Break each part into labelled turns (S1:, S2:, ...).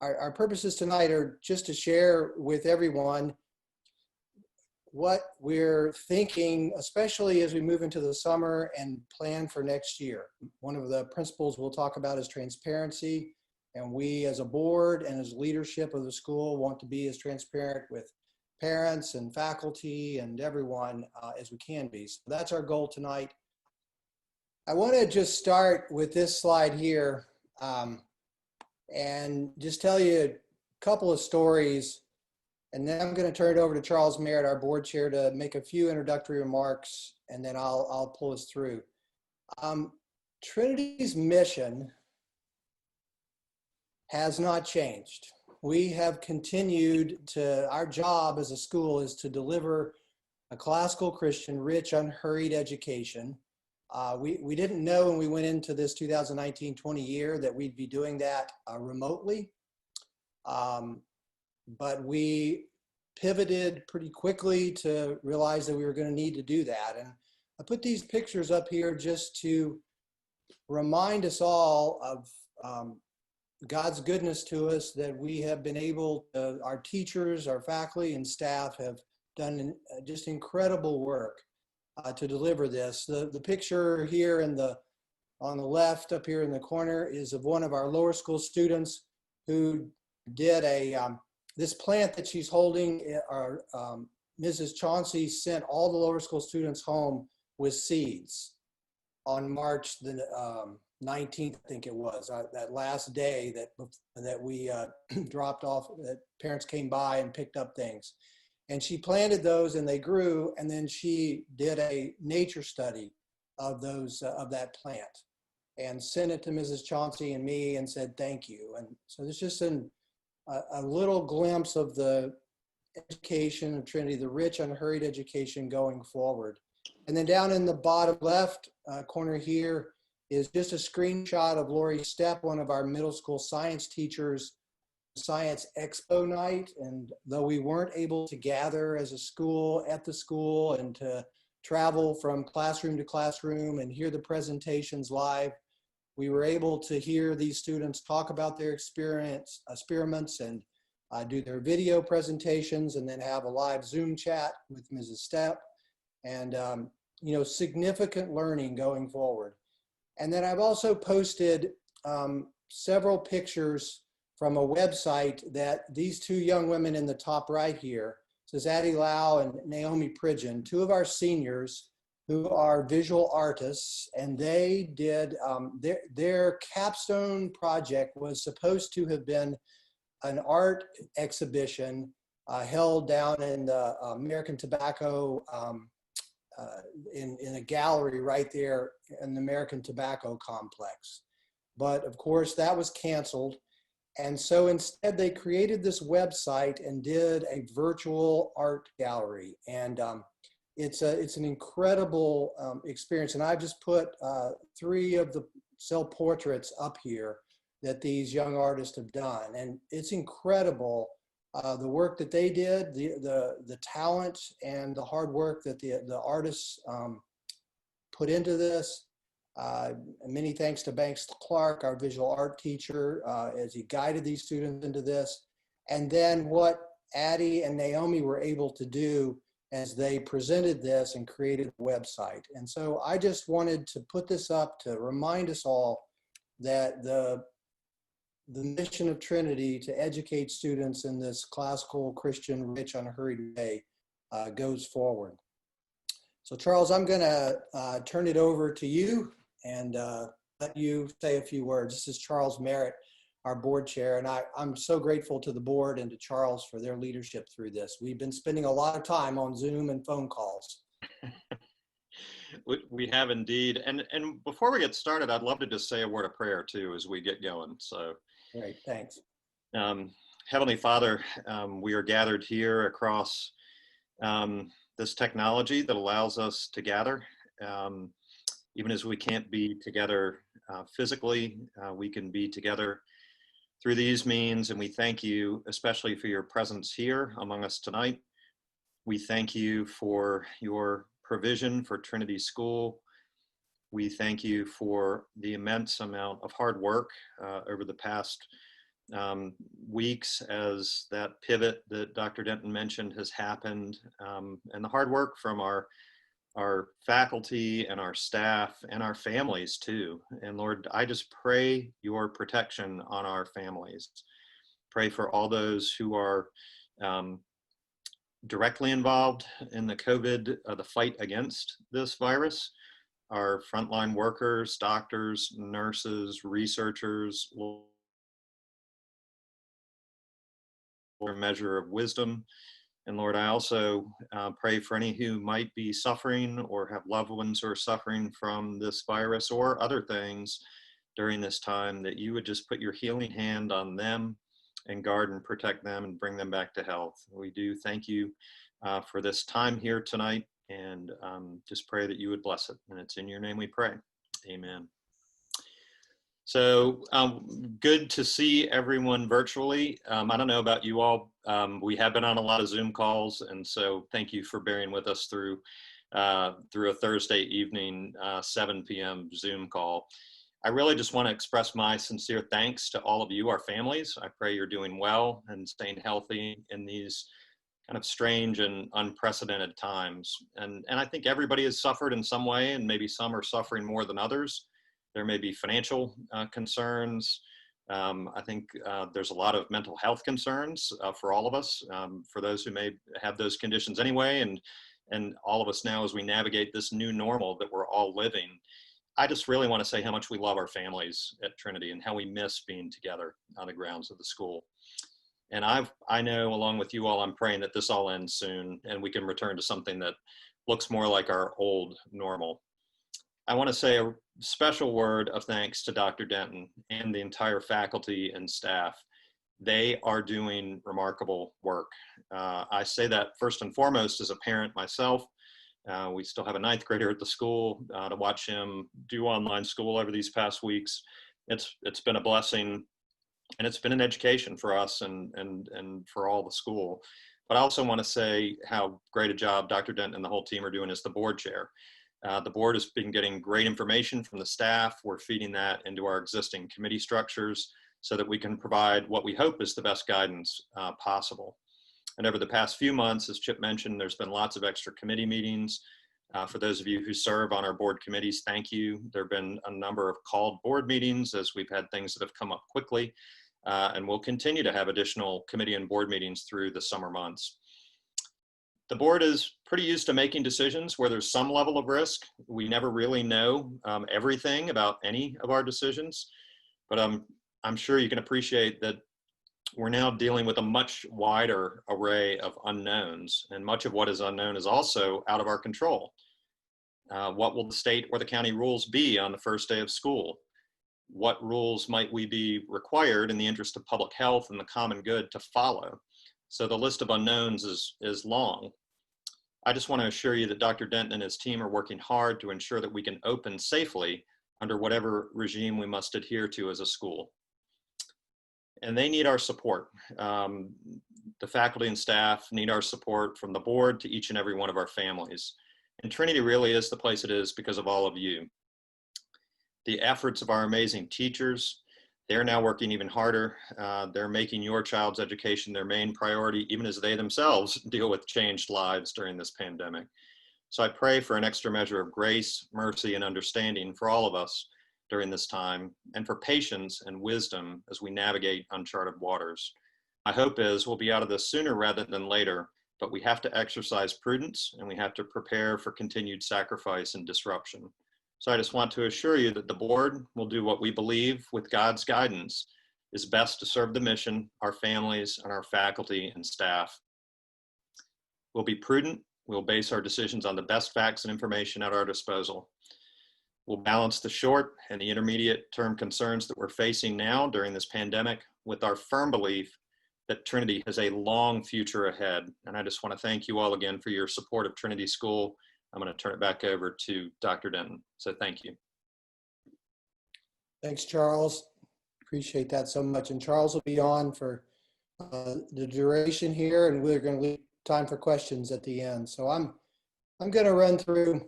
S1: our purposes tonight are just to share with everyone what we're thinking, especially as we move into the summer and plan for next year. One of the principles we'll talk about is transparency, and we as a board and as leadership of the school want to be as transparent with parents and faculty and everyone as we can be. So that's our goal tonight. I want to just start with this slide here and just tell you a couple of stories, and then I'm going to turn it over to Charles Merritt, our board chair, to make a few introductory remarks, and then I'll pull us through. Trinity's mission has not changed. We have continued to, our job as a school is to deliver a classical Christian, rich, unhurried education. We didn't know when we went into this 2019-20 year that we'd be doing that remotely, but we pivoted pretty quickly to realize that we were going to need to do that. And I put these pictures up here just to remind us all of God's goodness to us, that we have been able, our teachers, our faculty and staff have done just incredible work to deliver this. The picture here on the left up here in the corner is of one of our lower school students who did this plant that she's holding. Mrs. Chauncey sent all the lower school students home with seeds on March the 19th, I think it was, that last day that we dropped off, that parents came by and picked up things. And she planted those and they grew, and then she did a nature study of that plant and sent it to Mrs. Chauncey and me and said, thank you. And so there's just a little glimpse of the education of Trinity, the rich, unhurried education going forward. And then down in the bottom left corner here is just a screenshot of Lori Stepp, one of our middle school science teachers, Science Expo night. And though we weren't able to gather as a school at the school and to travel from classroom to classroom and hear the presentations live, we were able to hear these students talk about their experiments and do their video presentations, and then have a live Zoom chat with Mrs. Stepp, and significant learning going forward. And then I've also posted several pictures from a website that these two young women in the top right here, so Addie Lau and Naomi Pridgeon, two of our seniors who are visual artists, and they did, their capstone project was supposed to have been an art exhibition held down in the American Tobacco, in a gallery right there in the American Tobacco complex. But of course that was canceled. And so instead they created this website and did a virtual art gallery. And it's an incredible experience. And I've just put 3 of the self-portraits up here that these young artists have done. And it's incredible the work that they did, the talent and the hard work that the artists put into this. Many thanks to Banks Clark, our visual art teacher, as he guided these students into this. And then what Addie and Naomi were able to do as they presented this and created a website. And so I just wanted to put this up to remind us all that the mission of Trinity to educate students in this classical Christian, rich, unhurried way goes forward. So Charles, I'm gonna turn it over to you and let you say a few words. This is Charles Merritt, our board chair, and I'm so grateful to the board and to Charles for their leadership through this. We've been spending a lot of time on Zoom and phone calls.
S2: We have indeed. And before we get started, I'd love to just say a word of prayer too as we get going. So,
S1: great, thanks.
S2: Heavenly Father, we are gathered here across this technology that allows us to gather. Even as we can't be together physically, we can be together through these means, and we thank you especially for your presence here among us tonight. We thank you for your provision for Trinity School. We thank you for the immense amount of hard work over the past weeks as that pivot that Dr. Denton mentioned has happened, and the hard work from our faculty and our staff and our families too. And Lord, I just pray your protection on our families. Pray for all those who are directly involved in the COVID, the fight against this virus, our frontline workers, doctors, nurses, researchers, a measure of wisdom. And Lord, I also pray for any who might be suffering or have loved ones who are suffering from this virus or other things during this time, that you would just put your healing hand on them and guard and protect them and bring them back to health. We do thank you for this time here tonight, and just pray that you would bless it. And it's in your name we pray. Amen. So good to see everyone virtually. I don't know about you all. We have been on a lot of Zoom calls, and so thank you for bearing with us through a Thursday evening 7 p.m. Zoom call. I really just want to express my sincere thanks to all of you, our families. I pray you're doing well and staying healthy in these kind of strange and unprecedented times. And I think everybody has suffered in some way, and maybe some are suffering more than others. There may be financial concerns. I think there's a lot of mental health concerns for all of us, for those who may have those conditions anyway, and all of us now as we navigate this new normal that we're all living. I just really want to say how much we love our families at Trinity and how we miss being together on the grounds of the school. And I know, along with you all, I'm praying that this all ends soon and we can return to something that looks more like our old normal. I want to say a special word of thanks to Dr. Denton and the entire faculty and staff. They are doing remarkable work. I say that first and foremost as a parent myself. We still have a 9th grader at the school. To watch him do online school over these past weeks, it's been a blessing, and it's been an education for us and for all the school. But I also want to say how great a job Dr. Denton and the whole team are doing as the board chair. The board has been getting great information from the staff. We're feeding that into our existing committee structures so that we can provide what we hope is the best guidance possible. And over the past few months, as Chip mentioned, there's been lots of extra committee meetings. For those of you who serve on our board committees, thank you. There have been a number of called board meetings as we've had things that have come up quickly. And we'll continue to have additional committee and board meetings through the summer months. The board is pretty used to making decisions where there's some level of risk. We never really know everything about any of our decisions, but I'm sure you can appreciate that we're now dealing with a much wider array of unknowns, and much of what is unknown is also out of our control. What will the state or the county rules be on the first day of school? What rules might we be required in the interest of public health and the common good to follow? So the list of unknowns is long. I just want to assure you that Dr. Denton and his team are working hard to ensure that we can open safely under whatever regime we must adhere to as a school. And they need our support. The faculty and staff need our support from the board to each and every one of our families. And Trinity really is the place it is because of all of you. The efforts of our amazing teachers, they're now working even harder. They're making your child's education their main priority, even as they themselves deal with changed lives during this pandemic. So I pray for an extra measure of grace, mercy, and understanding for all of us during this time, and for patience and wisdom as we navigate uncharted waters. My hope is we'll be out of this sooner rather than later, but we have to exercise prudence and we have to prepare for continued sacrifice and disruption. So I just want to assure you that the board will do what we believe, with God's guidance, is best to serve the mission, our families, and our faculty and staff. We'll be prudent. We'll base our decisions on the best facts and information at our disposal. We'll balance the short and the intermediate term concerns that we're facing now during this pandemic with our firm belief that Trinity has a long future ahead. And I just want to thank you all again for your support of Trinity School. I'm going to turn it back over to Dr. Denton. So thank you.
S1: Thanks, Charles. Appreciate that so much. And Charles will be on for the duration here, and we're going to leave time for questions at the end. So I'm going to run through,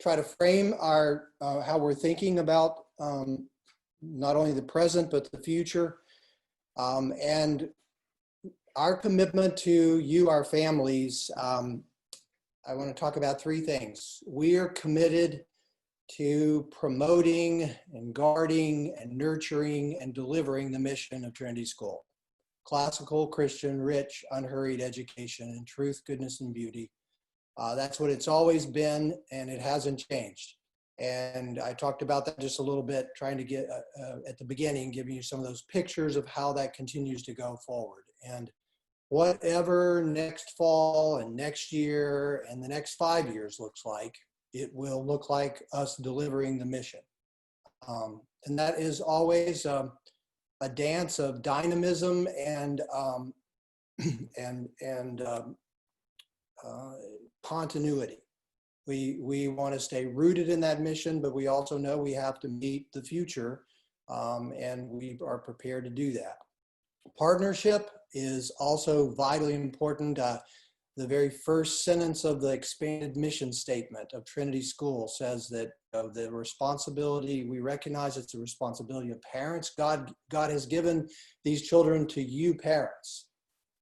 S1: try to frame our how we're thinking about not only the present, but the future. And our commitment to you, our families, I want to talk about three things. We are committed to promoting and guarding and nurturing and delivering the mission of Trinity School. Classical, Christian, rich, unhurried education in truth, goodness, and beauty. That's what it's always been, and it hasn't changed. And I talked about that just a little bit, trying to get at the beginning, giving you some of those pictures of how that continues to go forward. And whatever next fall and next year and the next 5 years looks like, it will look like us delivering the mission. And that is always a dance of dynamism and continuity. We want to stay rooted in that mission, but we also know we have to meet the future, and we are prepared to do that. Partnership is also vitally important. The very first sentence of the expanded mission statement of Trinity School says that the responsibility, we recognize it's the responsibility of parents. God has given these children to you parents,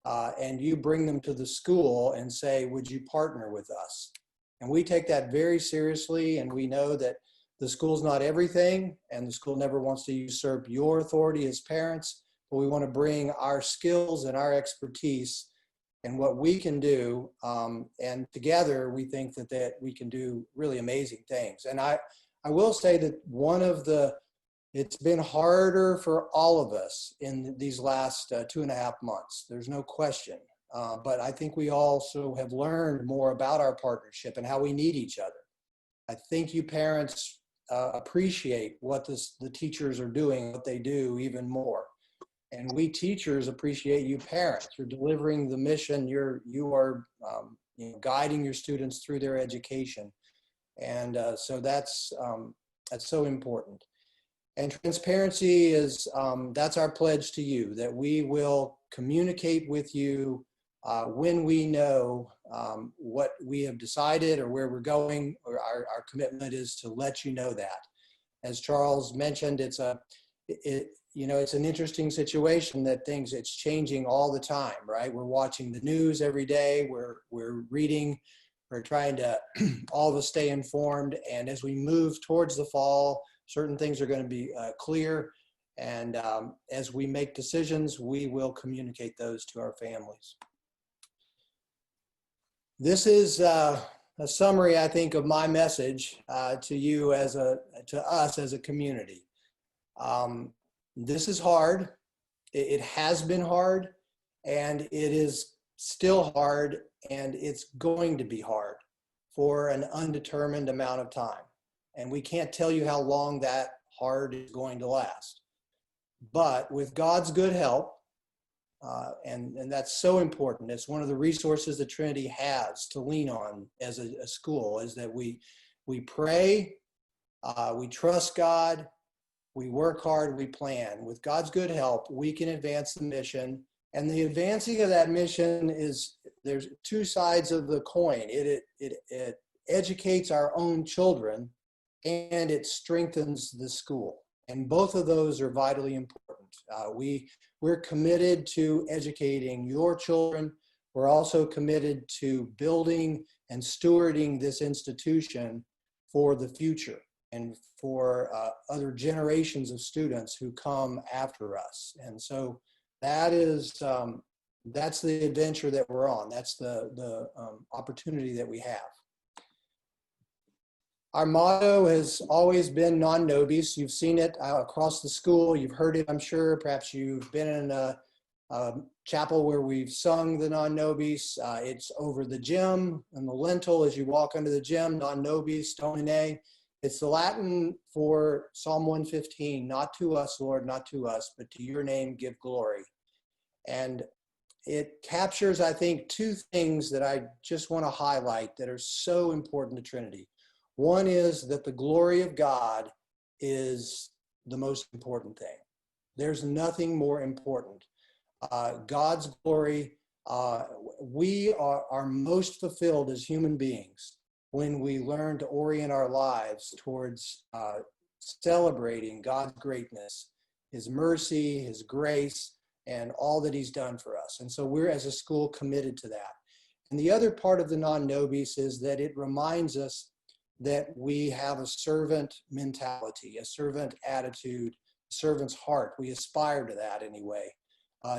S1: and you bring them to the school and say, would you partner with us? And we take that very seriously, and we know that the school's not everything, and the school never wants to usurp your authority as parents, but we want to bring our skills and our expertise and what we can do, and together we think that we can do really amazing things. And I will say that it's been harder for all of us in these last 2.5 months. There's no question. But I think we also have learned more about our partnership and how we need each other. I think you parents appreciate what the teachers are doing, what they do even more. And we teachers appreciate you parents. You're delivering the mission. You are guiding your students through their education. And so that's so important. And transparency is, that's our pledge to you, that we will communicate with you when we know what we have decided or where we're going, or our commitment is to let you know that. As Charles mentioned, it's an interesting situation that it's changing all the time, right? We're watching the news every day. We're reading, we're trying to all of us stay informed. And as we move towards the fall, certain things are going to be clear. And as we make decisions, we will communicate those to our families. This is a summary, I think, of my message to you to us as a community. This is hard. It has been hard, and it is still hard, and it's going to be hard for an undetermined amount of time. And we can't tell you how long that hard is going to last. But with God's good help, and that's so important. It's one of the resources that Trinity has to lean on as a school, is that we pray, we trust God, we work hard, we plan. With God's good help, we can advance the mission. And the advancing of that mission there's two sides of the coin. It educates our own children, and it strengthens the school. And both of those are vitally important. We're committed to educating your children. We're also committed to building and stewarding this institution for the future and for other generations of students who come after us. And so that's the adventure that we're on. That's the opportunity that we have. Our motto has always been Nonobese. You've seen it across the school. You've heard it, I'm sure. Perhaps you've been in a chapel where we've sung the Nonobese. It's over the gym and the lintel as you walk under the gym, Nonobese Domine. It's the Latin for Psalm 115, not to us, Lord, not to us, but to your name give glory. And it captures, I think, two things that I just want to highlight that are so important to Trinity. One is that the glory of God is the most important thing. There's nothing more important. God's glory, we are most fulfilled as human beings when we learn to orient our lives towards celebrating God's greatness, his mercy, his grace, and all that he's done for us. And so we're, as a school, committed to that. And the other part of the non-Nobis is that it reminds us that we have a servant mentality, a servant attitude, a servant's heart. We aspire to that anyway.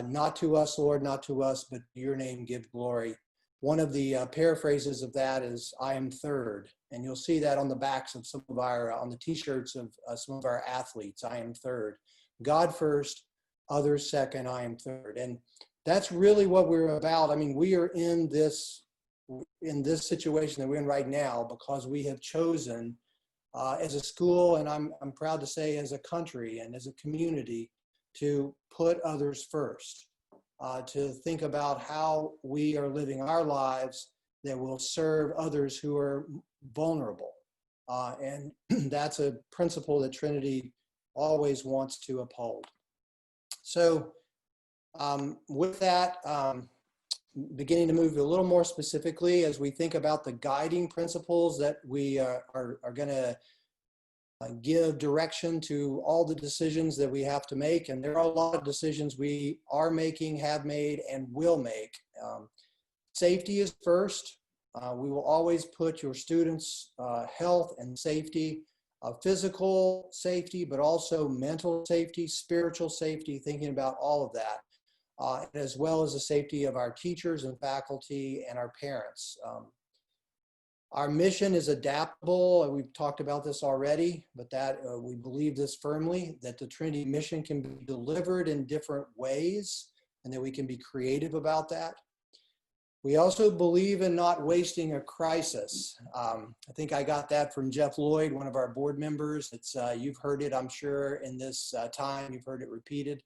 S1: Not to us, Lord, not to us, but to your name give glory. One of the paraphrases of that is, I am third. And you'll see that on the backs of some of our, on the t-shirts of some of our athletes, I am third. God first, others second, I am third. And that's really what we're about. I mean, we are in this situation that we're in right now because we have chosen as a school, and I'm proud to say as a country and as a community, to put others first, to think about how we are living our lives that will serve others who are vulnerable. And that's a principle that Trinity always wants to uphold. So with that, beginning to move a little more specifically as we think about the guiding principles that we are going to give direction to all the decisions that we have to make. And there are a lot of decisions we are making, have made, and will make. Safety is first. We will always put your students' health and safety, physical safety, but also mental safety, spiritual safety, thinking about all of that. As well as the safety of our teachers and faculty and our parents. Our mission is adaptable. We've talked about this already, but that we believe this firmly, that the Trinity mission can be delivered in different ways and that we can be creative about that. We also believe in not wasting a crisis. I think I got that from Jeff Lloyd, one of our board members. It's you've heard it, I'm sure, in this time. You've heard it repeated.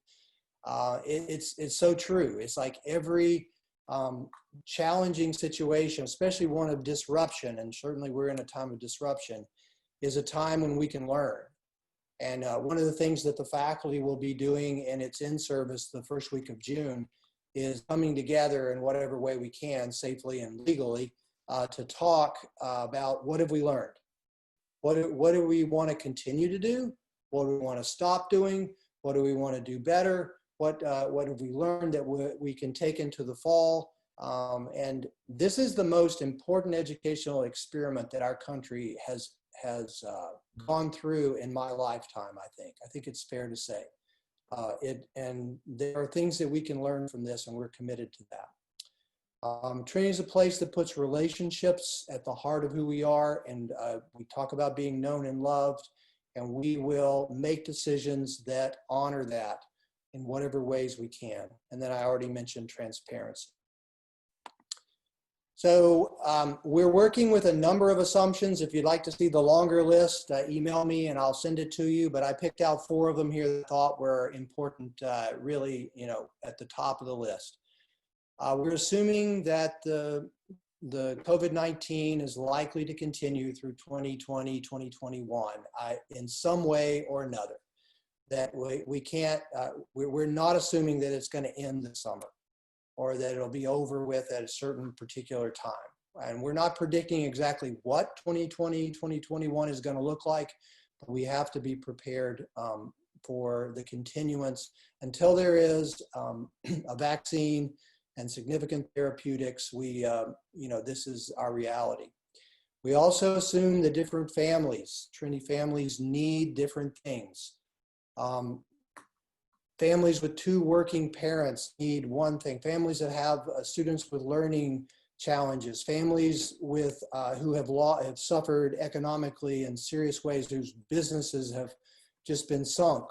S1: It's so true. It's like every challenging situation, especially one of disruption, and certainly we're in a time of disruption, is a time when we can learn. And one of the things that the faculty will be doing in its in-service the first week of June is coming together in whatever way we can, safely and legally, to talk about what have we learned? What do we want to continue to do? What do we want to stop doing? What do we want to do better? What have we learned that we can take into the fall? And this is the most important educational experiment that our country has gone through in my lifetime, I think. I think it's fair to say. And there are things that we can learn from this, and we're committed to that. Trinity is a place that puts relationships at the heart of who we are, and we talk about being known and loved, and we will make decisions that honor that in whatever ways we can. And then I already mentioned transparency. So we're working with a number of assumptions. If you'd like to see the longer list, email me and I'll send it to you. But I picked out 4 of them here that I thought were important, really, at the top of the list. We're assuming that the COVID-19 is likely to continue through 2020, 2021 in some way or another. That we can't, we're not assuming that it's going to end this summer or that it'll be over with at a certain particular time. And we're not predicting exactly what 2020, 2021 is going to look like, but we have to be prepared for the continuance until there is a vaccine and significant therapeutics. This is our reality. We also assume that different families, Trinity families, need different things. Families with 2 working parents need one thing. Families that have students with learning challenges. Families with who have suffered economically in serious ways, whose businesses have just been sunk,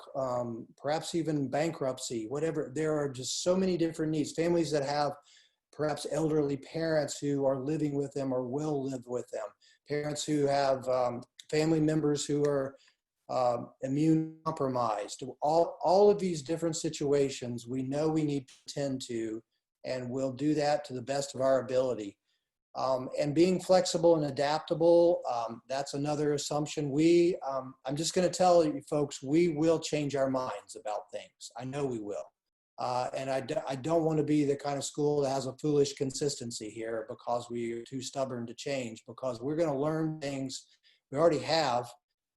S1: perhaps even bankruptcy, whatever. There are just so many different needs. Families that have perhaps elderly parents who are living with them or will live with them. Parents who have family members who are immune compromised. All of these different situations we know we need to tend to, and we'll do that to the best of our ability. And being flexible and adaptable, that's another assumption. I'm just going to tell you folks, we will change our minds about things. I know we will. And I don't want to be the kind of school that has a foolish consistency here because we are too stubborn to change, because we're going to learn things we already have.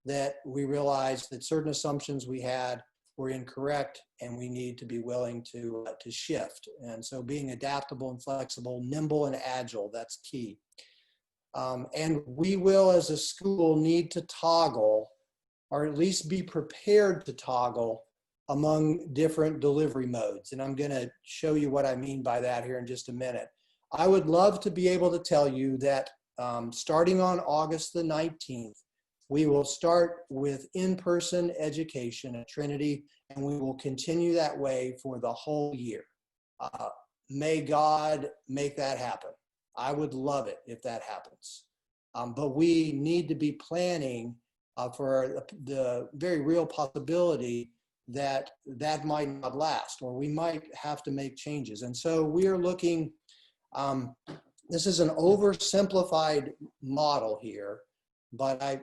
S1: that we realized that certain assumptions we had were incorrect, and we need to be willing to shift. And so being adaptable and flexible, nimble and agile, that's key. And we will, as a school, need to toggle, or at least be prepared to toggle among different delivery modes. And I'm going to show you what I mean by that here in just a minute. I would love to be able to tell you that starting on August the 19th, we will start with in-person education at Trinity, and we will continue that way for the whole year. May God make that happen. I would love it if that happens. But we need to be planning for the very real possibility that that might not last, or we might have to make changes. And so we are looking, this is an oversimplified model here, but I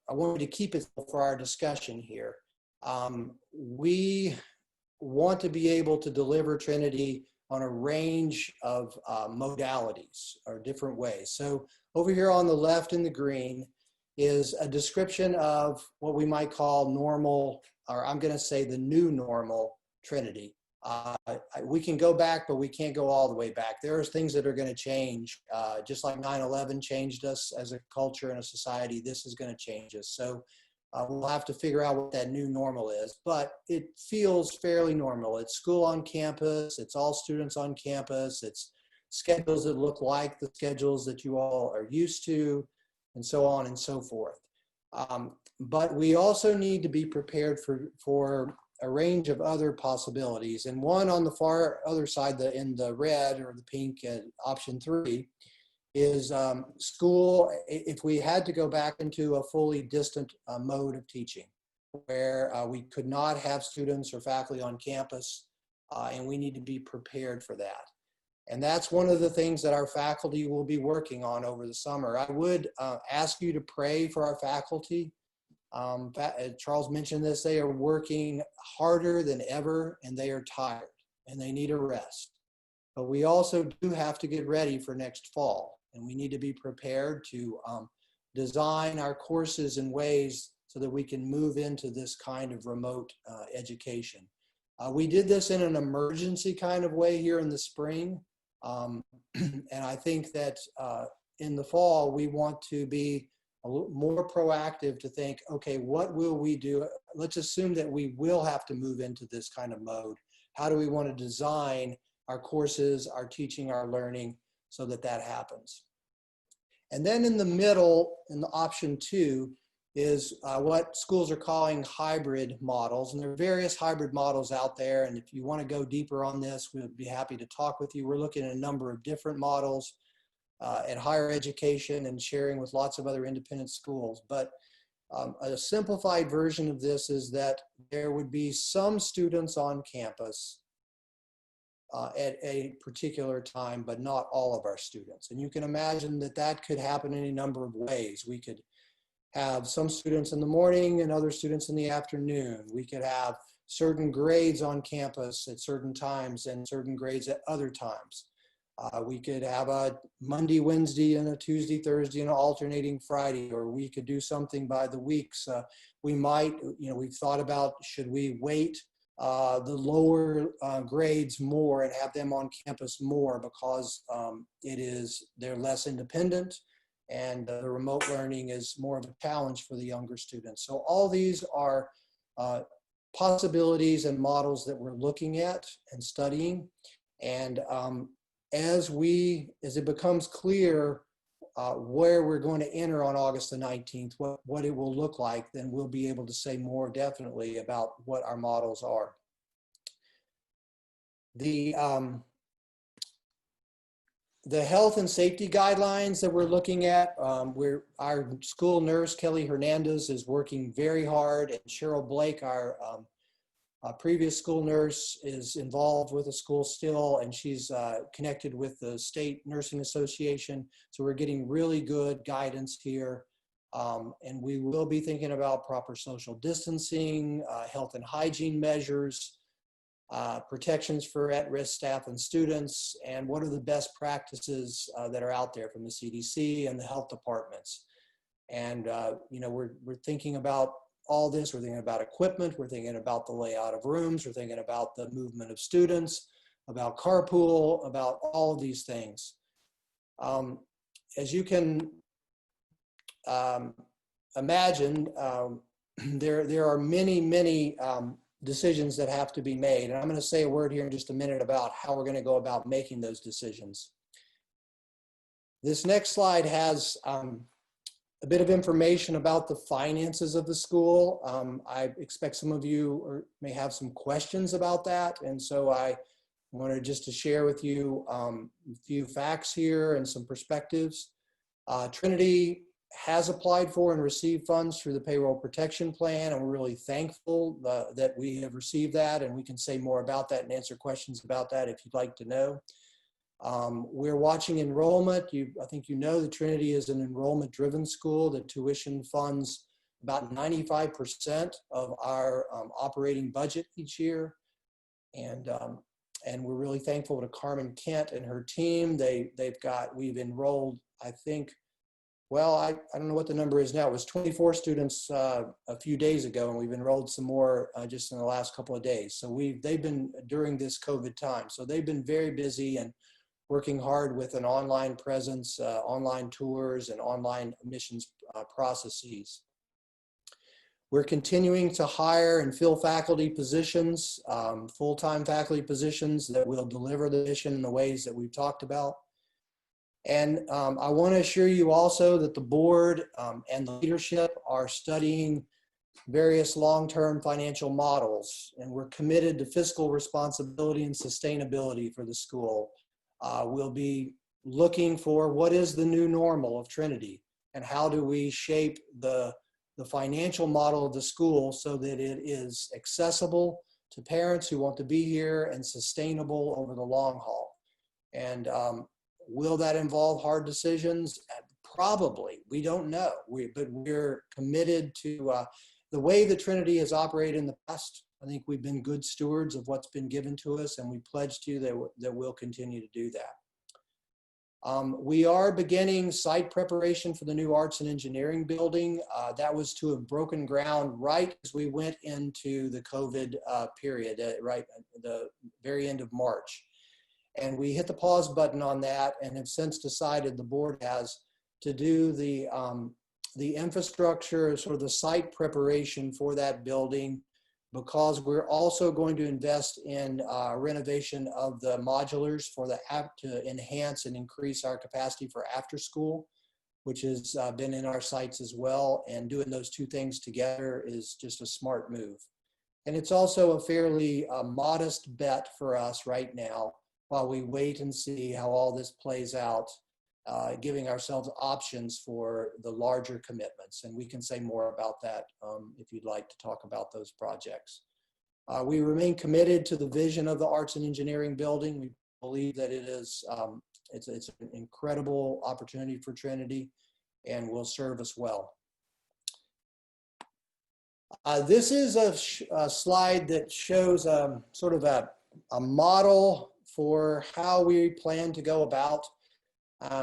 S1: wanted to keep it for our discussion here. We want to be able to deliver Trinity on a range of modalities or different ways. So over here on the left in the green is a description of what we might call normal, or I'm going to say the new normal Trinity. We can go back, but we can't go all the way back. There are things that are going to change, just like 9/11 changed us as a culture and a society. This is going to change us. So we'll have to figure out what that new normal is, but it feels fairly normal. It's school on campus. It's all students on campus. It's schedules that look like the schedules that you all are used to, and so on and so forth. But we also need to be prepared for a range of other possibilities. And one on the far other side, in the red or the pink, option 3, is school, if we had to go back into a fully distant mode of teaching, where we could not have students or faculty on campus, and we need to be prepared for that. And that's one of the things that our faculty will be working on over the summer. I would ask you to pray for our faculty. Charles mentioned this, they are working harder than ever, and they are tired, and they need a rest. But we also do have to get ready for next fall, and we need to be prepared to design our courses in ways so that we can move into this kind of remote education. We did this in an emergency kind of way here in the spring, and I think that in the fall, we want to be a little more proactive to think, okay, what will we do? Let's assume that we will have to move into this kind of mode. How do we want to design our courses, our teaching, our learning, so that that happens? And then in the middle, in the option 2, is what schools are calling hybrid models. And there are various hybrid models out there. And if you want to go deeper on this, we'd be happy to talk with you. We're looking at a number of different models at higher education and sharing with lots of other independent schools. But a simplified version of this is that there would be some students on campus at a particular time, but not all of our students. And you can imagine that that could happen in a number of ways. We could have some students in the morning and other students in the afternoon. We could have certain grades on campus at certain times and certain grades at other times. We could have a Monday, Wednesday, and a Tuesday, Thursday, and an alternating Friday, or we could do something by the weeks. We might, we've thought about, should we weight the lower grades more and have them on campus more because they're less independent, and the remote learning is more of a challenge for the younger students. So all these are possibilities and models that we're looking at and studying. And as it becomes clear where we're going to enter on August the 19th, what it will look like, then we'll be able to say more definitely about what our models are. The health and safety guidelines that we're looking at, our school nurse, Kelly Hernandez, is working very hard, and Cheryl Blake, our previous school nurse, is involved with the school still, and she's connected with the State Nursing Association. So we're getting really good guidance here. And we will be thinking about proper social distancing, health and hygiene measures, protections for at-risk staff and students, and what are the best practices that are out there from the CDC and the health departments. And, you know, we're thinking about all this. We're thinking about equipment. We're thinking about the layout of rooms. We're thinking about the movement of students, about carpool, about all of these things. As you can imagine, there are many decisions that have to be made. And I'm going to say a word here in just a minute about how we're going to go about making those decisions. This next slide has a bit of information about the finances of the school. I expect some of you may have some questions about that. And so I wanted just to share with you a few facts here and some perspectives. Trinity has applied for and received funds through the payroll protection plan, and we're really thankful that we have received that, and we can say more about that and answer questions about that if you'd like to know. We're watching enrollment. I think you know that Trinity is an enrollment-driven school. The tuition funds about 95% of our operating budget each year, and we're really thankful to Carmen Kent and her team. We've enrolled, I think, well, I don't know what the number is now. It was 24 students a few days ago, and we've enrolled some more just in the last couple of days. So they've been during this COVID time. So they've been very busy and working hard with an online presence, online tours, and online admissions processes. We're continuing to hire and fill faculty positions, full-time faculty positions that will deliver the mission in the ways that we've talked about. And I want to assure you also that the board and the leadership are studying various long-term financial models, and we're committed to fiscal responsibility and sustainability for the school. We'll be looking for what is the new normal of Trinity, and how do we shape the financial model of the school so that it is accessible to parents who want to be here and sustainable over the long haul. And will that involve hard decisions? Probably. We don't know. But we're committed to the way that Trinity has operated in the past. I think we've been good stewards of what's been given to us, and we pledge to you that we'll continue to do that. We are beginning site preparation for the new Arts and Engineering building. That was to have broken ground right as we went into the COVID period, right at the very end of March. And we hit the pause button on that and have since decided the board has to do the infrastructure, sort of the site preparation for that building, because we're also going to invest in renovation of the modulars for the app to enhance and increase our capacity for after school, which has been in our sites as well. And doing those two things together is just a smart move. And it's also a fairly modest bet for us right now, while we wait and see how all this plays out, giving ourselves options for the larger commitments. And we can say more about that if you'd like to talk about those projects. We remain committed to the vision of the Arts and Engineering building. We believe that it is, it's an incredible opportunity for Trinity and will serve us well. This is a slide that shows sort of a model for how we plan to go about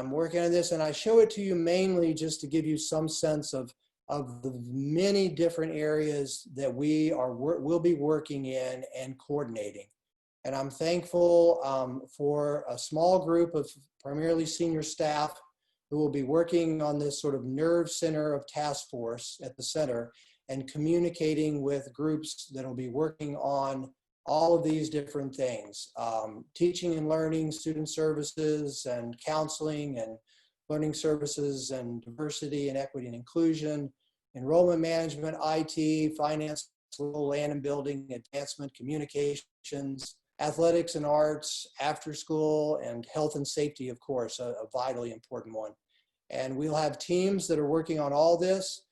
S1: working on this. And I show it to you mainly just to give you some sense of the many different areas that we'll be working in and coordinating. And I'm thankful for a small group of primarily senior staff who will be working on this sort of nerve center of task force at the center and communicating with groups that will be working on all of these different things, teaching and learning, student services and counseling and learning services and diversity and equity and inclusion, enrollment management, IT, finance, land and building, advancement, communications, athletics and arts, after school, and health and safety, of course, a vitally important one. And we'll have teams that are working on all this.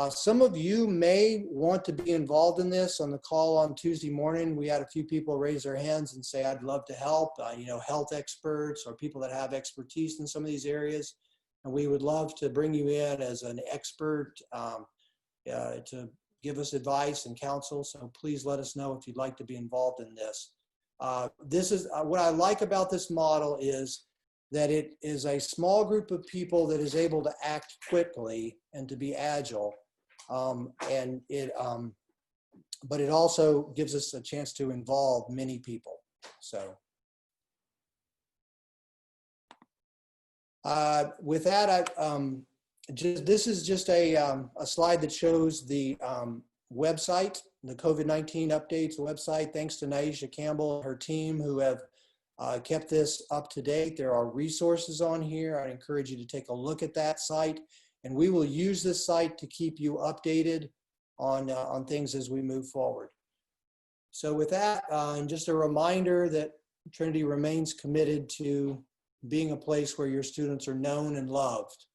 S1: Some of you may want to be involved in this. On the call on Tuesday morning, we had a few people raise their hands and say, I'd love to help, you know, health experts or people that have expertise in some of these areas. And we would love to bring you in as an expert to give us advice and counsel. So please let us know if you'd like to be involved in this. This is what I like about this model is that it is a small group of people that is able to act quickly and to be agile. But it also gives us a chance to involve many people. So with that, this is just a slide that shows the website, the COVID-19 updates website. Thanks to Naisha Campbell and her team who have kept this up to date. There are resources on here. I encourage you to take a look at that site, and we will use this site to keep you updated on things as we move forward. So with that, and just a reminder that Trinity remains committed to being a place where your students are known and loved.